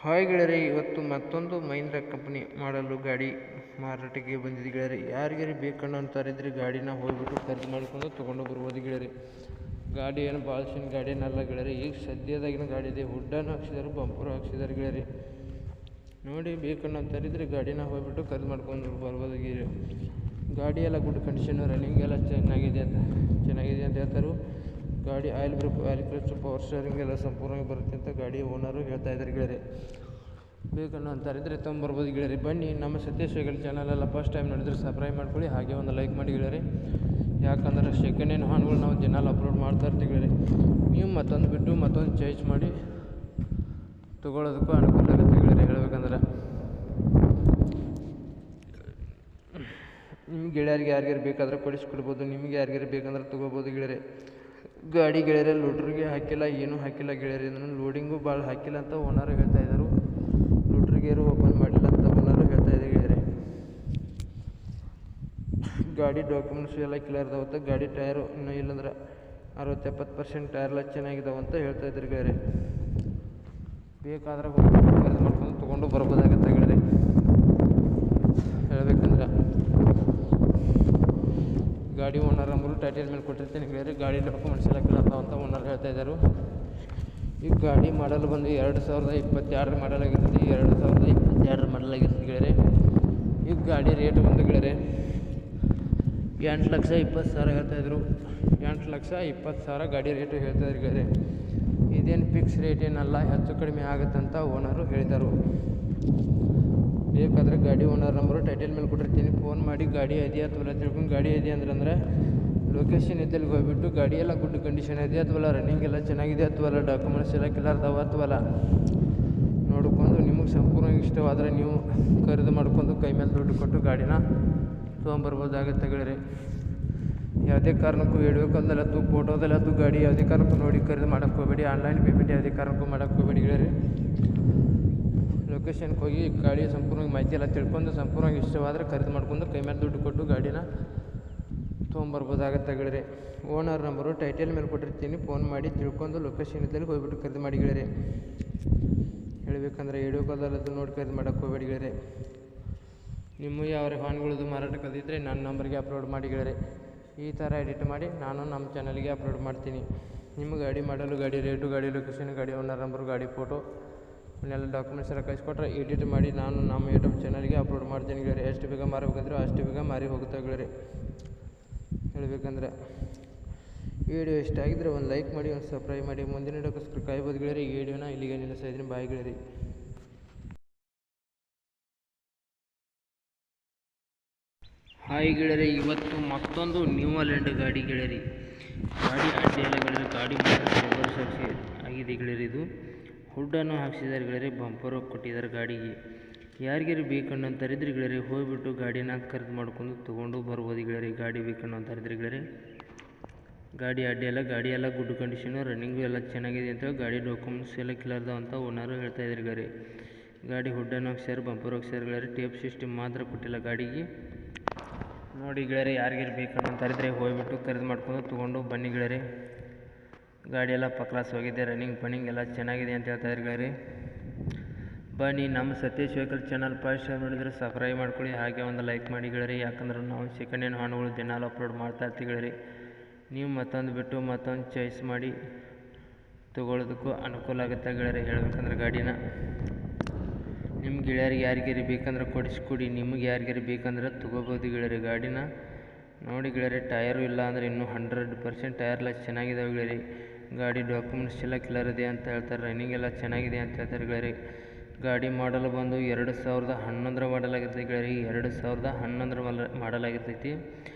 Hi ಗೆಳೆಯರೆ, ಇವತ್ತು ಮತ್ತೊಂದು ಮಹೀಂದ್ರ ಕಂಪನಿ ಮಾಡಲು ಗಾಡಿ ಮಾರಾಟಕ್ಕೆ ಬಂದಿದೆ ಗೆಳೆಯರೆ. ಯಾರಿಗಾರು ಬೇಕಣ್ಣ ಅಂತಾರಿದ್ರೆ ಗಾಡಿನ ಹೋಗ್ಬಿಟ್ಟು ಖರೀದಿ ಮಾಡಿಕೊಂಡು ತೊಗೊಂಡು ಬರ್ಬೋದು ಗೆಳೆಯರೆ. ಗಾಡಿ ಏನು ಭಾಳ ಸಿನ್ ಗಾಡಿ ಏನಲ್ಲ ಗೆಳೆಯರೆ, ಈಗ ಸದ್ಯದಾಗಿನ ಗಾಡಿ ಇದೆ. ಹುಡ್ಡನ್ನು ಹಾಕ್ಸಿದ್ದಾರೆ, ಬಂಪರು ಹಾಕ್ಸಿದ್ದಾರೆ ಗೆಳೆಯರೆ. ನೋಡಿ ಬೇಕಣ್ಣ ಅಂತಾರಿದ್ರೆ ಗಾಡಿನ ಹೋಗ್ಬಿಟ್ಟು ಖರೀದಿ ಮಾಡ್ಕೊಂಡು ಬರ್ಬೋದು ಗೆಳೆಯರೆ. ಗಾಡಿ ಎಲ್ಲ ಗುಡ್ ಕಂಡೀಷನು, ರನ್ನಿಂಗ್ ಎಲ್ಲ ಚೆನ್ನಾಗಿದೆ ಅಂತ ಹೇಳ್ತಾರೆ. ಗಾಡಿ oil brake, oil clutch, power steering ಎಲ್ಲ ಸಂಪೂರ್ಣವಾಗಿ ಬರುತ್ತೆ ಅಂತ ಗಾಡಿ ಓನರು ಹೇಳ್ತಾ ಇದ್ದಾರೆ ಗೆಳೆಯರೆ. ಬೇಕಣ್ಣ ಅಂತಾರಿದ್ರೆ ತೊಗೊಂಬರ್ಬೋದು ಗೆಳೆಯರೆ. ಬನ್ನಿ, ನಮ್ಮ ಸತೀಶ್ ವೆಹಿಕಲ್ ಚಾನಲೆಲ್ಲ ಫಸ್ಟ್ ಟೈಮ್ ನೋಡಿದ್ರೆ ಸಬ್ಸ್ಕ್ರೈಬ್ ಮಾಡ್ಕೊಳ್ಳಿ, ಹಾಗೆ ಒಂದು ಲೈಕ್ ಮಾಡಿ ಗೆಳೆಯರೆ. ಯಾಕಂದ್ರೆ ಸೆಕೆಂಡ್ ಹ್ಯಾಂಡ್ ಹಾನ್ಗಳು ನಾವು ದಿನಾಲು ಅಪ್ಲೋಡ್ ಮಾಡ್ತಾ ಇರ್ತೀವಿ ಗೆಳೆಯರೆ. ನೀವು ಮತ್ತೊಂದು ಬಿಟ್ಟು ಮತ್ತೊಂದು ಚಾಯ್ಸ್ ಮಾಡಿ ತೊಗೊಳೋದಕ್ಕೂ ಅನುಕೂಲ ಆಗುತ್ತೆ ಗೆಳೆಯರೆ. ಹೇಳ್ಬೇಕಂದ್ರೆ ನಿಮ್ಗೆ ಗೆಳೆಯರಿಗೆ ಯಾರಿಗಾರು ಬೇಕಾದ್ರೆ ಕೊಡಿಸ್ಕೊಡ್ಬೋದು, ನಿಮಗೆ ಯಾರಿಗಾರು ಬೇಕಂದ್ರೆ ತೊಗೋಬೋದು ಗೆಳೆಯರೆ. ಗಾಡಿ ಗೆಳೆಯರೆ ಲೋಡ್ರಿಗೆ ಹಾಕಿಲ್ಲ, ಏನೂ ಹಾಕಿಲ್ಲ ಗೆಳೆಯರೆ. ಇದನ್ನು ಲೋಡಿಂಗು ಭಾಳ ಹಾಕಿಲ್ಲ ಅಂತ ಓನರು ಹೇಳ್ತಾ ಇದ್ದರು. ಲೋಡ್ರಿಗೇರು ಓಪನ್ ಮಾಡಿಲ್ಲ ಅಂತ ಓನರು ಹೇಳ್ತಾ ಇದ್ದಾರೆ ಗೆಳೆಯರೆ. ಗಾಡಿ ಡಾಕ್ಯುಮೆಂಟ್ಸ್ ಎಲ್ಲ ಕ್ಲಿಯರ್ ಇದಾವಂತ. ಗಾಡಿ ಟಯರು ಇನ್ನೂ ಇಲ್ಲಂದ್ರೆ 60-70% ಟಯರ್ಲ ಚೆನ್ನಾಗಿದ್ದಾವಂತ ಹೇಳ್ತಾ ಇದ್ದಾರೆ ಗೆಳೆಯರೆ. ಬೇಕಾದ್ರೆ ಹೋಗಿ ಖರೀದಿ ಮಾಡ್ಕೊಂಡು ತೊಗೊಂಡು ಬರ್ಬೋದಾಗತ್ತೆ ಗೆಳೆಯರೆ. ಹೇಳ್ಬೇಕಂದ್ರೆ ಗಾಡಿ ಓನರ್ ನಂಬರು ಟೈಟಲ್ ಮೇಲೆ ಕೊಟ್ಟಿರ್ತೀನಿ ಗೆಳೆಯರೆ. ಗಾಡಿ ಡಾಕ್ಯುಮೆಂಟ್ಸ್ ಎಲ್ಲ ಕ್ಲಿಯರ್ ಅಂತ ಓನರ್ ಹೇಳ್ತಾ ಇದ್ದಾರೆ. ಈಗ ಗಾಡಿ ಮಾಡಲ್ ಬಂದು 2022 ಮಾಡಲ್ ಆಗಿರ್ತದೆ. 2022 ಮಾಡಲ್ ಆಗಿರ್ತದೆ ಗೆಳೆಯರೆ. ಈಗ ಗಾಡಿ ರೇಟ್ ಬಂದು ಗೆಳೆಯರೆ 8,20,000 ಹೇಳ್ತಾಯಿದ್ರು. 8,20,000 ಗಾಡಿ ರೇಟು ಹೇಳ್ತಾಯಿದ್ರು ಗೆಳೆಯರೆ. ಇದೇನು ಫಿಕ್ಸ್ ರೇಟ್ ಏನಲ್ಲ, ಹೆಚ್ಚು ಕಡಿಮೆ ಆಗುತ್ತಂತ ಓನರು ಹೇಳಿದರು. ಬೇಕಾದರೆ ಗಾಡಿ ಓನರ್ ನಂಬರು ಟೈಟಲ್ ಮೇಲೆ ಕೊಟ್ಟಿರ್ತೀನಿ, ಫೋನ್ ಮಾಡಿ ಗಾಡಿ ಇದೆಯಾ ಅಥವಾ ತಿಳ್ಕೊಂಡು. ಗಾಡಿ ಇದೆ ಅಂದ್ರೆ ಲೊಕೇಶನ್ ಇದ್ದಲ್ಲಿ ಹೋಗ್ಬಿಟ್ಟು ಗಾಡಿ ಎಲ್ಲ ಗುಡ್ ಕಂಡೀಷನ್ ಇದೆ ಅಥವಾ ರನ್ನಿಂಗ್ ಎಲ್ಲ ಚೆನ್ನಾಗಿದೆ ಅಥವಾ ಡಾಕ್ಯುಮೆಂಟ್ಸ್ ಎಲ್ಲ ಕ್ಲಿಯರ್ ಇದಾವೆ ಅಥವಾ ನೋಡ್ಕೊಂಡು ನಿಮಗೆ ಸಂಪೂರ್ಣವಾಗಿ ಇಷ್ಟವಾದರೆ ನೀವು ಖರೀದಿ ಮಾಡ್ಕೊಂಡು ಕೈ ಮೇಲೆ ದುಡ್ಡು ಕೊಟ್ಟು ಗಾಡಿನ ತೊಗೊಂಬರ್ಬೋದಾಗುತ್ತೆ ಗೆಳೆಯರೆ. ಯಾವುದೇ ಕಾರಣಕ್ಕೂ ವಿಡಿಯೋ ಕಾಲ್ದಲ್ಲಿ ಅಥವಾ ಫೋಟೋದಲ್ಲಿ ಅಥವಾ ಗಾಡಿ ಯಾವುದೇ ಕಾರಣಕ್ಕೂ ನೋಡಿ ಖರೀದಿ ಮಾಡೋಕ್ಕೆ ಹೋಗಬೇಡಿ. ಆನ್ಲೈನ್ ಪೇಮೆಂಟ್ ಯಾವುದೇ ಕಾರಣಕ್ಕೂ ಮಾಡೋಕ್ಕೆ ಹೋಗಬೇಡಿ ಗೆಳೆಯರೆ. ಲೊಕೇಶನ್ಗೆ ಹೋಗಿ ಗಾಡಿ ಸಂಪೂರ್ಣವಾಗಿ ಮಾಹಿತಿ ಎಲ್ಲ ತಿಳ್ಕೊಂಡು ಸಂಪೂರ್ಣವಾಗಿ ಇಷ್ಟವಾದರೆ ಖರೀದಿ ಮಾಡ್ಕೊಂಡು ಕೈ ಮೇಲೆ ದುಡ್ಡು ಕೊಟ್ಟು ಗಾಡಿನ ತೊಗೊಂಬರ್ಬೋದಾಗತ್ತೆ ಗೆಳೆಯರೆ. ಓನರ್ ನಂಬರು ಟೈಟಲ್ ಮೇಲೆ ಕೊಟ್ಟಿರ್ತೀನಿ, ಫೋನ್ ಮಾಡಿ ತಿಳ್ಕೊಂಡು ಲೊಕೇಶನ್ ಇದ್ದಲ್ಲಿ ಹೋಗ್ಬಿಟ್ಟು ಖರೀದಿ ಮಾಡಿ ಗೆಳೆಯರೆ. ಹೇಳಬೇಕಂದ್ರೆ ವಿಡಿಯೋ ಕಾಲಲ್ಲಿ ನೋಡಿ ಖರೀದಿ ಮಾಡೋಕ್ಕೆ ಹೋಗಬೇಡಿ ಗೆಳೆಯರೆ. ನಿಮ್ಮ ಯಾವ ವಾಹನಗಳದ್ದು ಮಾರಾಟಕ್ಕೆ ಕದಿದ್ರೆ ನನ್ನ ನಂಬರ್ಗೆ ಅಪ್ಲೋಡ್ ಮಾಡಿ ಗೆಳೆಯರೆ. ಈ ಥರ ಎಡಿಟ್ ಮಾಡಿ ನಾನು ನಮ್ಮ ಚಾನಲ್ಗೆ ಅಪ್ಲೋಡ್ ಮಾಡ್ತೀನಿ. ನಿಮ್ಮ ಗಾಡಿ ಮಾಡಲು, ಗಾಡಿ ರೇಟು, ಗಾಡಿ ಲೊಕೇಶನ್, ಗಾಡಿ ಓನರ್ ನಂಬರು, ಗಾಡಿ ಫೋಟೋ ಇವನ್ನೆಲ್ಲ ಡಾಕ್ಯುಮೆಂಟ್ಸ್ ಎಲ್ಲ ಕಳಿಸ್ಕೊಟ್ರೆ ಎಡಿಟ್ ಮಾಡಿ ನಾನು ನಮ್ಮ ಯೂಟ್ಯೂಬ್ ಚಾನಲ್ಗೆ ಅಪ್ಲೋಡ್ ಮಾಡ್ತೀನಿ ಗೆಳೆಯರೆ. ಎಷ್ಟು ಬೇಗ ಮಾರಬೇಕಂದ್ರೆ ಅಷ್ಟು ಬೇಗ ಮಾರಿ ಹೋಗುತ್ತೆ ಗೆಳೆಯರೆ. ಹೇಳಬೇಕಂದ್ರೆ ವಿಡಿಯೋ ಇಷ್ಟ ಆಗಿದ್ರೆ ಒಂದು ಲೈಕ್ ಮಾಡಿ, ಒಂದು ಸಬ್ಸ್ಕ್ರೈಬ್ ಮಾಡಿ. ಮುಂದಿನ ವಿಡಿಯೋಕ್ಕೋಸ್ಕರ ಕಾಯ್ಬೋದು ಗೆಳೆಯರೆ. ಈ ವಿಡಿಯೋನ ಇಲ್ಲಿಗೆ ನಿಲ್ಲಿಸ್ತಾ ಇದ್ದೀನಿ. ಬಾಯ್ ಗೆಳೆಯರೆ. ಹಾಯ್ ಗೆಳೆಯರೆ, ಇವತ್ತು ಮತ್ತೊಂದು ನ್ಯೂ ಅಲೆಂಡ್ ಗಾಡಿ ಗೆಳೆಯರಿ. ಗಾಡಿ ಅಡ್ಡಿ ಎಲ್ಲ ಗೆಳೆಯರೆ. ಗಾಡಿ ಸಾಕ್ಷಿ ಆಗಿದೆ ಗೆಳೆಯರಿ. ಇದು ಹುಡ್ಡನ್ನು ಹಾಕ್ಸಿದ್ದಾರೆ ಗೆಳೆಯರೆ, ಬಂಪರು ಕೊಟ್ಟಿದ್ದಾರೆ ಗಾಡಿಗೆ. ಯಾರಿಗಾರು ಬೇಕಣ್ಣು ಅಂತಾರಿದ್ರೆ ಗೆಳೆಯರೆ ಹೋಗ್ಬಿಟ್ಟು ಗಾಡಿನ ಖರೀದಿ ಮಾಡ್ಕೊಂಡು ತೊಗೊಂಡು ಬರ್ಬೋದು ಗೆಳೆಯರೆ. ಗಾಡಿ ಬೇಕಣ್ಣು ಅಂತಾರಿದ್ರೆ ಗೆಳೆಯರೆ. ಗಾಡಿ ಅಡ್ಡಿ ಎಲ್ಲ ಗುಡ್ ಕಂಡೀಷನು, ರನ್ನಿಂಗು ಎಲ್ಲ ಚೆನ್ನಾಗಿದೆ ಅಂತ ಗಾಡಿ ಡಾಕ್ಯುಮೆಂಟ್ಸ್ ಎಲ್ಲ ಕ್ಲಿಯರ್ ಇದಾವಂತ ಓನರು ಹೇಳ್ತಾ ಇದ್ದಾರೆ ಗೆಳೆಯರೆ. ಗಾಡಿ ಹುಡ್ಡನ್ನು ಹಾಕ್ಸ್ಯಾರ, ಬಂಪರು ಹಾಕ್ಸ್ಯಾರ ಗೆಳೆಯರೆ. ಟೇಪ್ ಸಿಸ್ಟಮ್ ಮಾತ್ರ ಕೊಟ್ಟಿಲ್ಲ ಗಾಡಿಗೆ. ನೋಡಿ ಗೆಳೆಯರೆ, ಯಾರಿಗಾರು ಬೇಕಣ್ಣು ಅಂತಾರಿದ್ರೆ ಹೋಗ್ಬಿಟ್ಟು ಖರೀದಿ ಮಾಡ್ಕೊಂಡು ತೊಗೊಂಡು ಬನ್ನಿ ಗೆಳೆಯರೆ. ಗಾಡಿ ಎಲ್ಲ ಕ್ಲಾಸ್ ಹೋಗಿದೆ, ರನ್ನಿಂಗ್ ಎಲ್ಲ ಚೆನ್ನಾಗಿದೆ ಅಂತ ಹೇಳ್ತಾಯಿದ್ರು ಗೆಳೆಯರೆ. ಬನ್ನಿ, ನಮ್ಮ Satish vehicle channel first time ನೋಡಿದರೆ ಸಬ್ಸ್ಕ್ರೈಬ್ ಮಾಡ್ಕೊಳ್ಳಿ, ಹಾಗೆ ಒಂದು ಲೈಕ್ ಮಾಡಿ ಗೆಳೆಯರೆ. ಯಾಕಂದ್ರೆ ನಾವು ಸೆಕೆಂಡ್ ಹ್ಯಾಂಡ್ ಹಾನ್ಗಳು ದಿನಾಲು ಅಪ್ಲೋಡ್ ಮಾಡ್ತಾ ಇರ್ತೀವಿ ಗೆಳೆಯರೆ. ನೀವು ಮತ್ತೊಂದು ಬಿಟ್ಟು ಮತ್ತೊಂದು ಚಾಯ್ಸ್ ಮಾಡಿ ತೊಗೊಳೋದಕ್ಕೂ ಅನುಕೂಲ ಆಗುತ್ತೆ ಗೆಳೆಯರೆ. ಹೇಳ್ಬೇಕಂದ್ರೆ ಗಾಡಿನ ನಿಮ್ಮ ಗೆಳೆಯರಿಗೆ ಯಾರಿಗಾರು ಬೇಕಂದ್ರೆ ಕೊಡಿಸ್ಕೊಡಿ, ನಿಮಗೆ ಯಾರಿಗಾರು ಬೇಕಂದ್ರೆ ತೊಗೋಬೋದು ಗೆಳೆಯರೆ. ಗಾಡಿನ ನೋಡಿ ಗೆಳೆಯರೆ, ಟಯರು ಇಲ್ಲ ಅಂದರೆ ಇನ್ನೂ 100% ಟಯರ್ಲ ಚೆನ್ನಾಗಿದ್ದಾವೆ ಗೆಳೆಯರೆ. ಗಾಡಿ ಡಾಕ್ಯುಮೆಂಟ್ಸ್ ಎಲ್ಲ ಕ್ಲಿಯರ್ ಇದೆ ಅಂತ ಹೇಳ್ತಾರೆ, ರನ್ನಿಂಗ್ ಎಲ್ಲ ಚೆನ್ನಾಗಿದೆ ಅಂತ ಹೇಳ್ತಾರೆ ಗೆಳೆಯರೆ. ಗಾಡಿ ಮಾಡಲ್ ಬಂದು 2011 ಮಾಡಲ್ ಆಗಿರ್ತೈತಿ ಗೆಳೆಯರೆ. 2011 ಮಾಡಲ್ ಆಗಿರ್ತೈತಿ.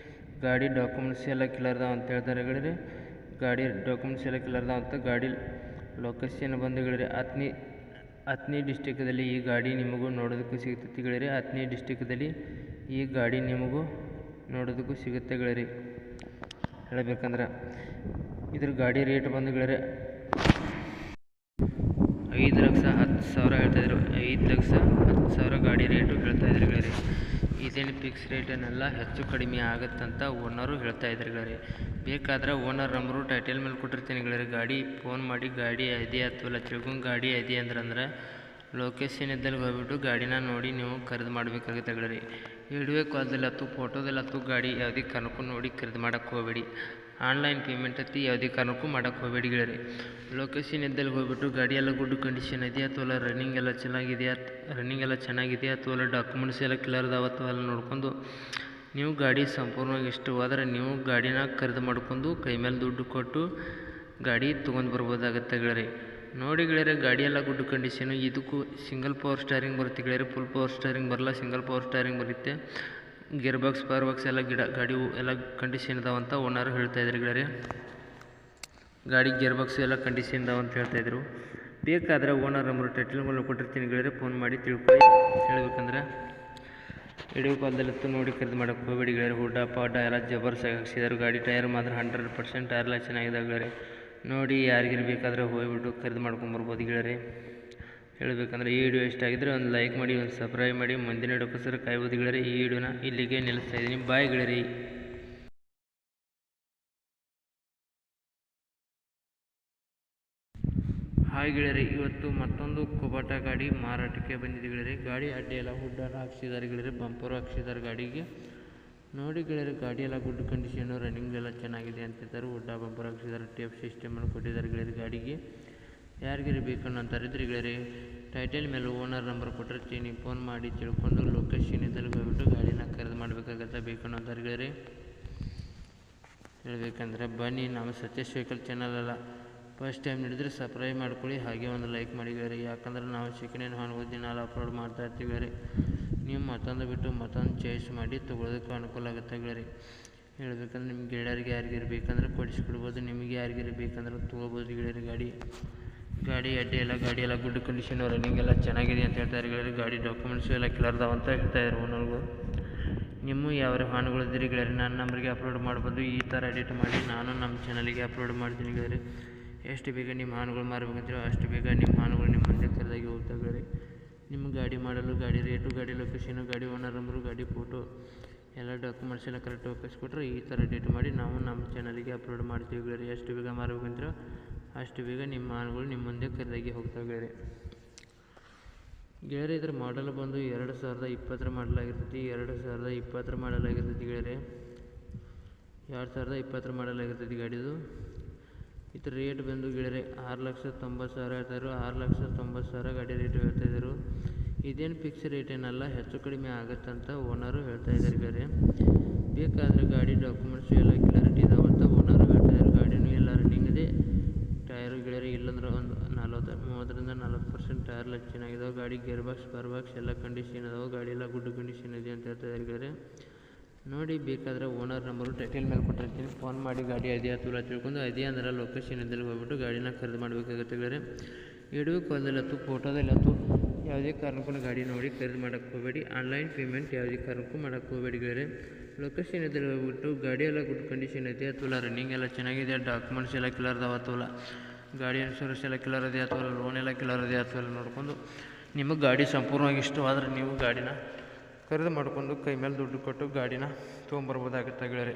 ಗಾಡಿ ಡಾಕ್ಯುಮೆಂಟ್ಸ್ ಎಲ್ಲ ಕ್ಲಿಯರ್ ಇದಾವೆ ಅಂತ ಹೇಳ್ತಾರೆ ಗೆಳೆಯರೆ. ಗಾಡಿ ಡಾಕ್ಯುಮೆಂಟ್ಸ್ ಎಲ್ಲ ಕ್ಲಿಯರ್ ಇದಾವೆ ಅಂತ. ಗಾಡಿ ಲೊಕೇಶನ್ ಬಂದು ಗೆಳೆಯರೆ ಹತ್ತನೇ ಡಿಸ್ಟಿಕ್ದಲ್ಲಿ ಈ ಗಾಡಿ ನಿಮಗೂ ನೋಡೋದಕ್ಕೂ ಸಿಗ್ತೈತಿ ಗೆಳೆಯರೆ. ಹತ್ತನೇ ಡಿಸ್ಟಿಕ್ದಲ್ಲಿ ಈ ಗಾಡಿ ನಿಮಗೂ ನೋಡೋದಕ್ಕೂ ಸಿಗುತ್ತೆ ಗೆಳೆಯರೆ. ಹೇಳಬೇಕಂದ್ರೆ ಇದ್ರ ಗಾಡಿ ರೇಟ್ ಬಂದು ಗೆಳೆಯರೆ 5,10,000 ಹೇಳ್ತಾಯಿದ್ರು. 5,10,000 ಗಾಡಿ ರೇಟು ಹೇಳ್ತಾಯಿದ್ರು ಗೆಳೆಯರೆ. ಇದೇನು ಫಿಕ್ಸ್ ರೇಟ್ ಏನಲ್ಲ, ಹೆಚ್ಚು ಕಡಿಮೆ ಆಗುತ್ತಂತ ಓನರು ಹೇಳ್ತಾ ಇದ್ದಾರೆ ಗೆಳೆಯರೆ. ಬೇಕಾದ್ರೆ ಓನರ್ ನಂಬರು ಟೈಟಲ್ ಮೇಲೆ ಕೊಟ್ಟಿರ್ತೀನಿ ಗೆಳೆಯರೆ. ಗಾಡಿ ಫೋನ್ ಮಾಡಿ ಗಾಡಿ ಐಡಿಯಾ ಅಥವಾ ತಿಳ್ಕೊಂಡು ಗಾಡಿ ಐಡಿಯಾ ಅಂದ್ರೆ ಲೊಕೇಶನ್ ಇದ್ದಲ್ಲಿ ಹೋಗ್ಬಿಟ್ಟು ಗಾಡಿನ ನೋಡಿ ನೀವು ಖರೀದಿ ಮಾಡಬೇಕಾಗುತ್ತೆ ಗೆಳೆಯರಿ. ವಿಡಿಯೋ ಕಾಲ್ದಲ್ಲಿ ಹತ್ತು ಫೋಟೋದಲ್ಲಿ ಹತ್ತು ಗಾಡಿ ಯಾವುದೇ ಕಾರಣಕ್ಕೂ ನೋಡಿ ಖರೀದಿ ಮಾಡೋಕ್ಕೆ ಹೋಗಬೇಡಿ. ಆನ್ಲೈನ್ ಪೇಮೆಂಟ್ ಹತ್ತಿ ಯಾವುದೇ ಕಾರಣಕ್ಕೂ ಮಾಡೋಕ್ಕೆ ಹೋಗಬೇಡಿ ಗೆಳೆಯರಿ. ಲೊಕೇಶನ್ ಇದ್ದಲ್ಲಿ ಹೋಗ್ಬಿಟ್ಟು ಗಾಡಿ ಎಲ್ಲ ಗುಡ್ ಕಂಡೀಷನ್ ಇದೆಯಾ ಅಥವಾ ರನ್ನಿಂಗ್ ಎಲ್ಲ ಚೆನ್ನಾಗಿದೆಯಾ ಅಥವಾ ಡಾಕ್ಯುಮೆಂಟ್ಸ್ ಎಲ್ಲ ಕ್ಲಿಯರ್ ಅದಾವ ಅಥವಾ ಎಲ್ಲ ನೋಡ್ಕೊಂಡು ನೀವು ಗಾಡಿ ಸಂಪೂರ್ಣವಾಗಿ ಇಷ್ಟವಾದರೆ ನೀವು ಗಾಡಿನ ಖರೀದಿ ಮಾಡ್ಕೊಂಡು ಕೈ ಮೇಲೆ ದುಡ್ಡು ಕೊಟ್ಟು ಗಾಡಿ ತೊಗೊಂಡು ಬರ್ಬೋದಾಗುತ್ತೆ ಗೆಳೆಯರಿ. ನೋಡಿ ಗೆಳೆಯರೆ, ಗಾಡಿ ಎಲ್ಲ ಗುಡ್ ಕಂಡೀಷನು. ಇದಕ್ಕೂ ಸಿಂಗಲ್ ಪವರ್ ಸ್ಟೇರಿಂಗ್ ಬರುತ್ತೆ ಗೆಳೆಯರಿ, ಫುಲ್ ಪವರ್ ಸ್ಟೇರಿಂಗ್ ಬರಲ್ಲ, ಸಿಂಗಲ್ ಪವರ್ ಸ್ಟೇರಿಂಗ್ ಬರುತ್ತೆ. ಗೇರ್ ಬಾಕ್ಸ್ ಪವರ್ ಬಾಕ್ಸ್ ಎಲ್ಲ ಗಾಡಿ ಎಲ್ಲ ಕಂಡೀಷನ್ ಇದಾವಂತ ಓನರ್ ಹೇಳ್ತಾಯಿದ್ರು ಗೆಳೆಯರಿ. ಗಾಡಿ ಗೇರ್ ಬಾಕ್ಸ್ ಎಲ್ಲ ಕಂಡೀಷನ್ ಇದಾವಂತ ಹೇಳ್ತಾಯಿದ್ರು. ಬೇಕಾದರೆ ಓನರ್ ನಂಬರ್ ಟೈಟಲ್ಗಳು ಕೊಟ್ಟಿರ್ತೀನಿ ಗೆಳೆಯರಿ, ಫೋನ್ ಮಾಡಿ ತಿಳ್ಕೊಳ್ಳಿ. ಹೇಳ್ಬೇಕಂದ್ರೆ ವಿಡಿಯೋ ಕಾಲ್ದಲ್ಲಿತ್ತು ನೋಡಿ ಖರೀದಿ ಮಾಡೋಕ್ಕೆ ಹೋಗಬೇಡಿ ಗೆಳೆಯರಿ. ಹುಡ್ಡ ಪಾಡ ಎಲ್ಲ ಜಬರ್ಸಾಗಿ ಹಾಕ್ಸಿದ್ದಾರೆ. ಗಾಡಿ ಟೈರ್ ಮಾತ್ರ 100% ಟೈರ್ ಎಲ್ಲ ಚೆನ್ನಾಗಿದೆ ಗೆಳೆಯರಿ. ನೋಡಿ ಯಾರಿಗಿರ ಬೇಕಾದರೆ ಹೋಗ್ಬಿಟ್ಟು ಖರೀದಿ ಮಾಡ್ಕೊಂಬರ್ಬೋದು ಗೆಳೆಯರಿ. ಹೇಳಬೇಕಂದ್ರೆ ಈ ವಿಡಿಯೋ ಇಷ್ಟ ಆಗಿದ್ರೆ ಒಂದು ಲೈಕ್ ಮಾಡಿ, ಒಂದು ಸಬ್ಸ್ಕ್ರೈಬ್ ಮಾಡಿ. ಮುಂದಿನ ವಿಡಿಯೋಕ್ಕೋಸ್ಕರ ಕಾಯ್ಬೋದು ಗೆಳೆಯರಿ. ಈ ವಿಡಿಯೋನ ಇಲ್ಲಿಗೆ ನಿಲ್ಲಿಸ್ತಾ ಇದ್ದೀನಿ. ಬಾಯ್ ಗೆಳೆಯರಿ. ಹಾಯ್ ಗೆಳೆಯರಿ, ಇವತ್ತು ಮತ್ತೊಂದು ಕುಬಾಟ ಗಾಡಿ ಮಾರಾಟಕ್ಕೆ ಬಂದಿದೆ ಗೆಳೆಯರಿ. ಗಾಡಿ ಅಡ್ಡಿ ಎಲ್ಲ ಹುಡ್ಡಾರ ಹಾಕ್ಸಿದ್ದಾರೆ ಗೆಳೆಯರಿ, ಬಂಪರು ಹಾಕ್ಸಿದ್ದಾರೆ ಗಾಡಿಗೆ. ನೋಡಿ ಗೆಳೆಯರಿ, ಗಾಡಿ ಎಲ್ಲ ಗುಡ್ ಕಂಡೀಷನು, ರನ್ನಿಂಗ್ ಎಲ್ಲ ಚೆನ್ನಾಗಿದೆ ಅಂತಿದ್ದಾರೆ. ಹುಡ್ಡ ಬಂಪರ್ ಹಾಕ್ಸಿದ್ದಾರೆ, ಟೇಪ್ ಸಿಸ್ಟಮನ್ನು ಕೊಟ್ಟಿದ್ದಾರೆ ಗೆಳೆಯರಿ ಗಾಡಿಗೆ. ಯಾರಿಗಾರು ಬೇಕನ್ನು ಅಂತಾರಿದ್ರಿ ಗೆಳೆಯರಿ, ಟೈಟಲ್ ಮೇಲೆ ಓನರ್ ನಂಬರ್ ಕೊಟ್ಟಿರ್ತೀನಿ, ಫೋನ್ ಮಾಡಿ ತಿಳ್ಕೊಂಡು ಲೊಕೇಶನ್ ಇದ್ದಲ್ಲಿ ಹೋಗ್ಬಿಟ್ಟು ಗಾಡಿನ ಖರೀದಿ ಮಾಡಬೇಕಾಗತ್ತೆ. ಬೇಕನ್ನು ಅಂತಾರೆ ಗೆಳೆಯರಿ. ಹೇಳಬೇಕಂದ್ರೆ ಬನ್ನಿ, ನಾವು ಸತೀಶ್ ವೆಹಿಕಲ್ ಚಾನಲ್ ಅಲ್ಲ, ಫಸ್ಟ್ ಟೈಮ್ ನೋಡಿದರೆ ಸಬ್ಸ್ಕ್ರೈಬ್ ಮಾಡ್ಕೊಳ್ಳಿ, ಹಾಗೆ ಒಂದು ಲೈಕ್ ಮಾಡಿ ಗೆಳೆಯರಿ. ಯಾಕಂದ್ರೆ ನಾವು ಸೆಕೆಂಡ್ ಹ್ಯಾಂಡ್ ದಿನ ಅಪ್ಲೋಡ್ ಮಾಡ್ತಾ ಇರ್ತೀವಿ ಗೆಳೆಯರಿ. ನೀವು ಮತ್ತೊಂದು ಬಿಟ್ಟು ಮತ್ತೊಂದು ಚಾಯ್ಸ್ ಮಾಡಿ ತೊಗೊಳೋದಕ್ಕೆ ಅನುಕೂಲ ಆಗುತ್ತೆ ಗೆಳೆಯರಿ. ಹೇಳಬೇಕಂದ್ರೆ ನಿಮ್ಗೆ ಗೆಳೆಯರಿಗೆ ಯಾರಿಗಾರು ಬೇಕಂದ್ರೆ ಕೊಡಿಸ್ಕೊಡ್ಬೋದು, ನಿಮಗೆ ಯಾರಿಗಾರು ಬೇಕಂದ್ರೆ ತೊಗೋಬೋದು ಗೆಳೆಯರಿ. ಗಾಡಿ ಅಡ್ಡಿ ಎಲ್ಲ ಗುಡ್ ಕಂಡೀಷನ್, ರನ್ನಿಂಗ್ ಎಲ್ಲ ಚೆನ್ನಾಗಿದೆ ಅಂತ ಹೇಳ್ತಾರೆ ಗೆಳೆಯರಿ. ಗಾಡಿ ಡಾಕ್ಯುಮೆಂಟ್ಸು ಎಲ್ಲ ಕ್ಲಿಯರ್ ಅದಾವ ಅಂತ ಹೇಳ್ತಾಯಿದ್ರು ಓನರ್ಗಳು. ನಿಮ್ಮ ಯಾವ ಹಾನುಗಳಿದ್ದೀರಿ ಗೆಳೆಯರಿ, ನನ್ನ ನಂಬರ್ಗೆ ಅಪ್ಲೋಡ್ ಮಾಡ್ಬೋದು. ಈ ಥರ ಎಡಿಟ್ ಮಾಡಿ ನಾನು ನಮ್ಮ ಚಾನಲಿಗೆ ಅಪ್ಲೋಡ್ ಮಾಡ್ತೀನಿ ಗೆಳೆಯರಿ. ಎಷ್ಟು ಬೇಗ ನಿಮ್ಮ ಹಾನುಗಳು ಮಾರಬೇಕಂತೀರೋ ಅಷ್ಟು ಬೇಗ ನಿಮ್ಮ ಹಾನುಗಳು ನಿಮ್ಮ ಮುಂದೆ ಖರೀದಾಗಿ ಹೋಗ್ತಾವೆ ಗೆಳೆಯರಿ. ನಿಮ್ಮ ಗಾಡಿ ಮಾಡಲು, ಗಾಡಿ ರೇಟು, ಗಾಡಿ ಲೊಕೇಶನು, ಗಾಡಿ ಓನರ್ ನಂಬರು, ಗಾಡಿ ಫೋಟೋ ಎಲ್ಲ ಡಾಕ್ಯುಮೆಂಟ್ಸ್ ಎಲ್ಲ ಕರೆಕ್ಟಾಗಿ ಕಳಿಸ್ಕೊಟ್ರೆ ಈ ಥರ ಎಡಿಟ್ ಮಾಡಿ ನಾವು ನಮ್ಮ ಚಾನಲಿಗೆ ಅಪ್ಲೋಡ್ ಮಾಡ್ತೀವಿ ಗೆಳೆಯರಿ. ಎಷ್ಟು ಬೇಗ ಮಾರಬೇಕಂತೀರೋ ಅಷ್ಟು ಬೇಗ ನಿಮ್ಮ ಹಾನುಗಳು ನಿಮ್ಮ ಮುಂದೆ ಖರೀದಾಗಿ ಹೋಗ್ತಾವೆ ಗೆಳೆಯರಿ. ಇದ್ರ ಮಾಡಲ್ ಬಂದು 2020 ಮಾಡಲಾಗಿರ್ತೈತಿ. 2020 ಮಾಡಲಾಗಿರ್ತೈತಿ ಗೆಳೆಯರಿ. 2020 ಮಾಡಲಾಗಿರ್ತೈತಿ ಗಾಡಿದು. ಇದ್ರ ರೇಟ್ ಬಂದು ಗೆಳೆಯರಿ 6,90,000 ಹೇಳ್ತಾಯಿದ್ರು. 6,90,000 ಗಾಡಿ ರೇಟ್ ಹೇಳ್ತಾಯಿದ್ರು. ಇದೇನು ಫಿಕ್ಸ್ ರೇಟ್ ಏನಲ್ಲ, ಹೆಚ್ಚು ಕಡಿಮೆ ಆಗುತ್ತಂತ ಓನರು ಹೇಳ್ತಾಯಿದ್ದಾರೆ ಗೆಳೆಯರಿ. ಬೇಕಾದರೆ ಗಾಡಿ ಡಾಕ್ಯುಮೆಂಟ್ಸು ಎಲ್ಲ ಕ್ಲಿಯರಿಟಿ ಇದಾವಂತ ಓನರು ಹೇಳ್ತಾಯಿದ್ರು. ಗಾಡಿನೂ ಎಲ್ಲ ರನ್ನಿಂಗ್ ಇದೆ. ಟೈರು ಗೆಳೆಯರಿ ಇಲ್ಲಂದ್ರೆ ಒಂದು 30-40% ಟೈರ್ ಎಲ್ಲ ಚೆನ್ನಾಗಿದಾವೆ. ಗಾಡಿ ಗೇರ್ ಬಾಕ್ಸ್ ಪವರ್ ಬಾಕ್ಸ್ ಎಲ್ಲ ಕಂಡೀಷನ್ ಇದಾವೆ. ಗಾಡಿ ಎಲ್ಲ ಗುಡ್ ಕಂಡೀಷನ್ ಇದೆ ಅಂತ ಹೇಳ್ತಾಯಿದ್ದಾರೆ ಗೆಳೆಯರಿ. ನೋಡಿ ಬೇಕಾದರೆ ಓನರ್ ನಂಬರು ಟೈಟಲ್ ಮೇಲೆ ಕೊಟ್ಟಿರ್ತೀನಿ, ಫೋನ್ ಮಾಡಿ ಗಾಡಿ ಇದೆಯಾ ತುಲ ತಿಳ್ಕೊಂಡು ಇದೆಯಾ ಅಂದ್ರೆ ಲೊಕೇಶನ್ ಇದ್ದಲ್ಲಿ ಹೋಗ್ಬಿಟ್ಟು ಗಾಡಿನ ಖರೀದಿ ಮಾಡಬೇಕಾಗುತ್ತೆ ಗೆಳೆಯರಿ. ವಿಡಿಯೋ ಕಾಲ್ದಲ್ಲಿ ಹತ್ತು ಫೋಟೋದಲ್ಲಿ ಹತ್ತು ಯಾವುದೇ ಕಾರಣಕ್ಕೂ ಗಾಡಿ ನೋಡಿ ಖರೀದಿ ಮಾಡೋಕ್ಕೆ ಹೋಗಬೇಡಿ. ಆನ್ಲೈನ್ ಪೇಮೆಂಟ್ ಯಾವುದೇ ಕಾರಣಕ್ಕೂ ಮಾಡೋಕ್ಕೆ ಹೋಗಬೇಡಿ ಗೆಳೆಯರಿ. ಲೊಕೇಶನ್ ಇದ್ದಲ್ಲಿ ಹೋಗ್ಬಿಟ್ಟು ಗಾಡಿ ಎಲ್ಲ ಗುಡ್ ಕಂಡೀಷನ್ ಇದೆ ಅಥವಾ ರನ್ನಿಂಗ್ ಎಲ್ಲ ಚೆನ್ನಾಗಿದೆ, ಡಾಕ್ಯುಮೆಂಟ್ಸ್ ಎಲ್ಲ ಕ್ಲಿಯರ್ ಅದಾವ ಅಥವಾ ಗಾಡಿ ಇನ್ಶೂರೆನ್ಸ್ ಎಲ್ಲ ಕ್ಲಿಯರ್ ಇದೆ ಅಥವಾ ಲೋನ್ ಎಲ್ಲ ಕ್ಲಿಯರ್ ಇದೆ ಅಥವಾ ನೋಡಿಕೊಂಡು ನಿಮಗೆ ಗಾಡಿ ಸಂಪೂರ್ಣವಾಗಿ ಇಷ್ಟವಾದರೆ ನೀವು ಗಾಡಿನ ಖರೀದಿ ಮಾಡಿಕೊಂಡು ಕೈ ಮೇಲೆ ದುಡ್ಡು ಕೊಟ್ಟು ಗಾಡಿನ ತೊಗೊಂಬರ್ಬೋದಾಗುತ್ತೆ ಗೆಳೆಯರಿ.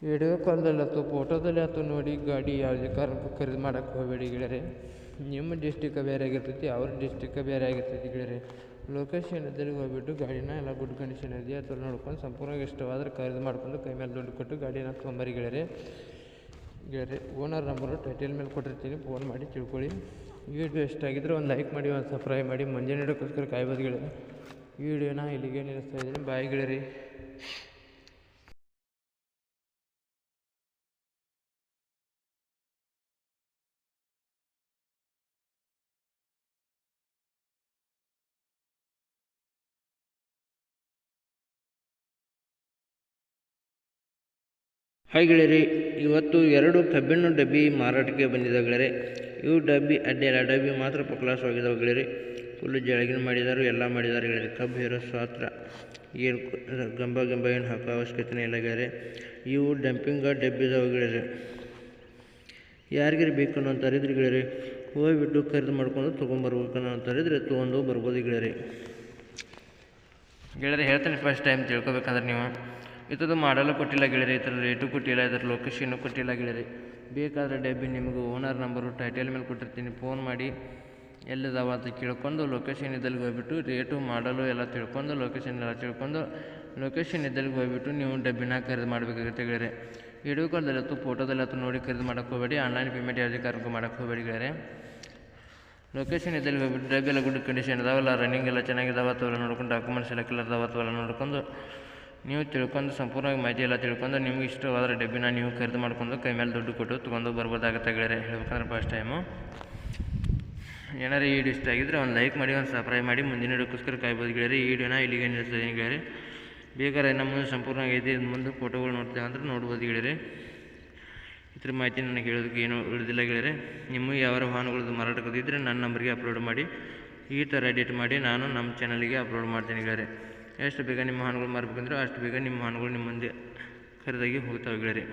ವಿಡಿಯೋ ಕಾಲ್ದಲ್ಲಿ ಅಥವಾ ಫೋಟೋದಲ್ಲಿ ಅಥವಾ ನೋಡಿ ಗಾಡಿ ಯಾವುದೇ ಕಾರಣಕ್ಕೂ ಖರೀದಿ ಮಾಡೋಕ್ಕೆ ಹೋಗಬೇಡಿ ಗೆಳೆಯರಿ. ನಿಮ್ಮ ಡಿಸ್ಟಿಕ್ ಬೇರೆ ಆಗಿರ್ತೈತಿ, ಅವ್ರ ಡಿಸ್ಟಿಕ್ ಬೇರೆ ಆಗಿರ್ತೈತಿ ಗೆಳೆಯರಿ. ಲೊಕೇಶನ್ ಇದ್ದಲ್ಲಿ ಹೋಗ್ಬಿಟ್ಟು ಗಾಡಿನ ಎಲ್ಲ ಗುಡ್ ಕಂಡೀಷನ್ ಇದೆಯಾ ಅಥವಾ ನೋಡ್ಕೊಂಡು ಸಂಪೂರ್ಣವಾಗಿ ಇಷ್ಟವಾದರೆ ಖರೀದಿ ಮಾಡ್ಕೊಂಡು ಕೈ ಮೇಲೆ ದುಡ್ಡು ಕೊಟ್ಟು ಗಾಡಿನ ತೊಗೊಂಬರಿ ಗೆಳೆಯರಿ. ಓನರ್ ನಂಬರು ಟೈಟಲ್ ಮೇಲೆ ಕೊಟ್ಟಿರ್ತೀನಿ, ಫೋನ್ ಮಾಡಿ ತಿಳ್ಕೊಳ್ಳಿ. ಈ ವಿಡಿಯೋ ಇಷ್ಟ ಆಗಿದ್ರೆ ಒಂದು ಲೈಕ್ ಮಾಡಿ, ಒಂದು ಸಬ್ಸ್ಕ್ರೈಬ್ ಮಾಡಿ. ಮುಂದಿನ ವಿಡಿಯೋಕ್ಕೋಸ್ಕರ ಕಾಯ್ಬೋದು ಗೆಳೆಯರಿ. ಈ ವಿಡಿಯೋನ ಇಲ್ಲಿಗೆ ನಿಲ್ಲಿಸ್ತಾ ಇದ್ದೀನಿ. ಬಾಯ್ ಗೆಳೆಯರಿ. ಹಾಯ್ ಗೆಳೆಯರಿ, ಇವತ್ತು 2 ಕಬ್ಬಿಣ ಡಬ್ಬಿ ಮಾರಾಟಕ್ಕೆ ಬಂದಿದೆ ಗೆಳೆಯರಿ. ಇವು ಡಬ್ಬಿ ಅಡ್ಡಿ ಎಲ್ಲ ಡಬ್ಬಿ ಮಾತ್ರ ಪಕ್ಲಾಸವಾಗಿದ್ದಾವೆ ಗೆಳೆಯರಿ. ಫುಲ್ಲು ಜಳಗಿನ ಮಾಡಿದಾರು, ಎಲ್ಲ ಮಾಡಿದ್ದಾರೆ ಗೆಳೆಯರಿ. ಕಬ್ಬು ಇರೋ ಸಾತ್ರ ಏನು ಗಂಬ ಏನು ಹಾಕೋ ಅವಶ್ಯಕತೆನೇ ಇಲ್ಲ ಗೆಳೆಯರಿ. ಇವು ಡಂಪಿಂಗ್ ಡಬ್ಬಿ ಇದಾವೆ ಗೆಳೆಯರಿ. ಯಾರಿಗಾರು ಬೇಕು ಅಂತಾರಿದ್ರಿ ಗೆಳೆಯರಿ, ಹೋಗ್ಬಿಟ್ಟು ಖರೀದಿ ಮಾಡ್ಕೊಂಡು ತೊಗೊಂಬರ್ಬೇಕನ್ನೋ ಅಂತಾರಿದ್ರೆ ತೊಗೊಂಡು ಬರ್ಬೋದು ಗೆಳೆಯರಿ. ಹೇಳ್ತೀನಿ, ಫಸ್ಟ್ ಟೈಮ್ ತಿಳ್ಕೊಬೇಕಂದ್ರೆ ನೀವು ಇದ್ರದ್ದು ಮಾಡಲು ಕೊಟ್ಟಿಲ್ಲ ಗೆಳೆಯರಿ, ಇದ್ರ ರೇಟು ಕೊಟ್ಟಿಲ್ಲ, ಇದ್ರ ಲೊಕೇಶನ್ನು ಕೊಟ್ಟಿಲ್ಲ ಗೆಳೆಯರಿ. ಬೇಕಾದರೆ ಡಬ್ಬಿ ನಿಮಗೆ ಓನರ್ ನಂಬರು ಟೈಟಲ್ ಮೇಲೆ ಕೊಟ್ಟಿರ್ತೀನಿ, ಫೋನ್ ಮಾಡಿ ಎಲ್ಲಿದಾವ ಅಂತ ಕೇಳ್ಕೊಂಡು ಲೊಕೇಶನ್ ಇದ್ದಲ್ಲಿಗೆ ಹೋಗ್ಬಿಟ್ಟು ರೇಟು ಮಾಡಲು ಎಲ್ಲ ತಿಳ್ಕೊಂಡು ಲೊಕೇಶನ್ ಇದ್ದಲ್ಲಿಗೆ ಹೋಗ್ಬಿಟ್ಟು ನೀವು ಡಬ್ಬಿನ ಖರೀದಿ ಮಾಡಬೇಕಾಗುತ್ತೆ ಗೆಳೆಯರೆ. ವಿಡಿಯೋ ಕಾಲ್ದಲ್ಲತ್ತು ಫೋಟೋದಲ್ಲತ್ತು ನೋಡಿ ಖರೀದಿ ಮಾಡೋಕ್ಕೆ ಹೋಗಬೇಡಿ. ಆನ್ಲೈನ್ ಪೇಮೆಂಟ್ ಯಾವುದೇ ಕಾರಣಕ್ಕೂ ಮಾಡೋಕ್ಕೆ ಹೋಗಬೇಡಿ ಗೆಳೆಯರೆ. ಲೊಕೇಶನ್ ಇದ್ದಲ್ಲಿ ಹೋಗ್ಬಿಟ್ಟು ಡಬ್ಬಿ ಎಲ್ಲ ಗುಡ್ ಕಂಡೀಷನ್ ಇದಾವಲ್ಲ, ರನ್ನಿಂಗ್ ಎಲ್ಲ ಚೆನ್ನಾಗಿದಾವ ಅಥವಾ ನೋಡ್ಕೊಂಡು ಡಾಕ್ಯುಮೆಂಟ್ಸ್ ಎಲ್ಲ ಕ್ಲಿಯರ್ ಇದಾವ ಅಥವಾ ನೋಡ್ಕೊಂಡು ನೀವು ತಿಳ್ಕೊಂಡು ಸಂಪೂರ್ಣವಾಗಿ ಮಾಹಿತಿ ಎಲ್ಲ ತಿಳ್ಕೊಂಡು ನಿಮ್ಗೆ ಇಷ್ಟವಾದ ಡಬ್ಬಿನ ನೀವು ಖರೀದಿ ಮಾಡ್ಕೊಂಡು ಕೈ ಮೇಲೆ ದುಡ್ಡು ಕೊಟ್ಟು ತೊಗೊಂಡು ಬರ್ಬೋದಾಗುತ್ತೆ ಗೆಳೆಯರೆ. ಹೇಳ್ಬೇಕಂದ್ರೆ ಫಸ್ಟ್ ಟೈಮು ಏನಾರು ಈ ವಿಡಿಯೋ ಇಷ್ಟ ಆಗಿದ್ದರೆ ಒಂದು ಲೈಕ್ ಮಾಡಿ, ಒಂದು ಸಬ್ಸ್ಕ್ರೈಬ್ ಮಾಡಿ. ಮುಂದಿನ ವಿಡಿಯೋಕ್ಕೋಸ್ಕರ ಕಾಯ್ಬೋದು ಗೆಳೆಯರೆ. ಈ ವಿಡಿಯೋನ ಇಲ್ಲಿಗೆ ನಿಲ್ಲಿಸ್ತೀನಿ ಗೆಳೆಯರೆ. ಬೇಕಾದ್ರೆ ನಮ್ಮ ಮುಂದೆ ಸಂಪೂರ್ಣವಾಗಿ ಐತಿ ಮುಂದೆ ಫೋಟೋಗಳು ನೋಡ್ತೇವೆ ಅಂದ್ರೆ ನೋಡ್ಬೋದು ಗೆಳೆಯರೆ. ಇದ್ರ ಮಾಹಿತಿ ನನಗೆ ಹೇಳೋದಕ್ಕೆ ಏನೂ ಉಳಿದಿಲ್ಲ ಗೆಳೆಯರೆ. ನಿಮಗೆ ಯಾವ ವಾಹನಗಳದ್ದು ಮಾರಾಟಕ್ಕಿದ್ದರೆ ನನ್ನ ನಂಬರ್ಗೆ ಅಪ್ಲೋಡ್ ಮಾಡಿ, ಈ ಥರ ಎಡಿಟ್ ಮಾಡಿ ನಾನು ನಮ್ಮ ಚಾನಲ್ಗೆ ಅಪ್ಲೋಡ್ ಮಾಡ್ತೀನಿ ಗೆಳೆಯರೆ. ಎಷ್ಟು ಬೇಗ ನಿಮ್ಮ ವಾಹನಗಳು ಮಾರಬೇಕಂದ್ರೆ ಅಷ್ಟು ಬೇಗ ನಿಮ್ಮ ವಾಹನಗಳು ನಿಮ್ಮ ಮುಂದೆ ಖರೀದಾಗಿ ಹೋಗ್ತಾವೆ ಗೆಳೆಯರೆ.